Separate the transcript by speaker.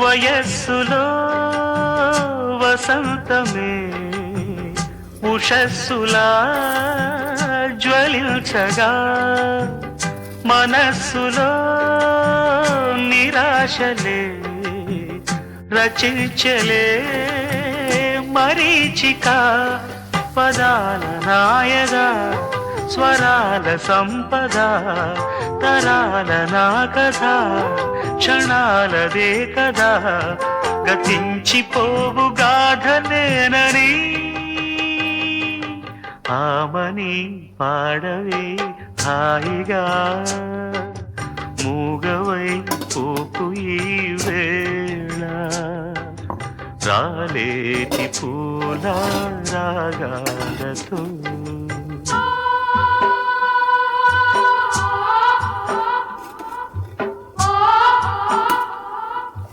Speaker 1: వయస్సులో వసంతమే ఉషస్సులా జ్వలించగా మనస్సులో నిరాశలే రచించలే మరీచిక పదాల నాయగా స్వరాల సంపద తరాల నా కథ క్షణాలదే కదా గతించిపోవు గాథనేనని ఆమని పాడవే హాయిగా మూగవై పోకు ఈ వేళ రాలేటి పూల రాగాలతో